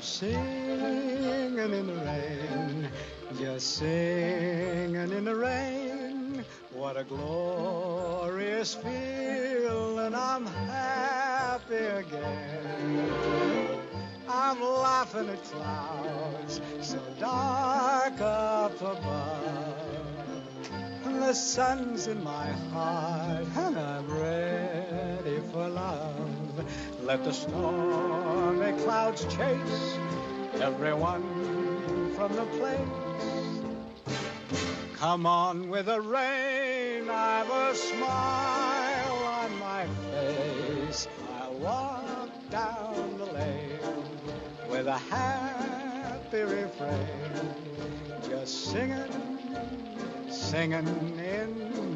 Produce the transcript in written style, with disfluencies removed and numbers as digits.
singing in the rain, just singing in the rain. What a glorious feeling, I'm happy again. I'm laughing at clouds so dark up above. The sun's in my heart and I'm ready for love. Let the stormy clouds chase everyone from the place. Come on with the rain, I've a smile on my face. I'll walk down the lane with a happy refrain, just singing, singing in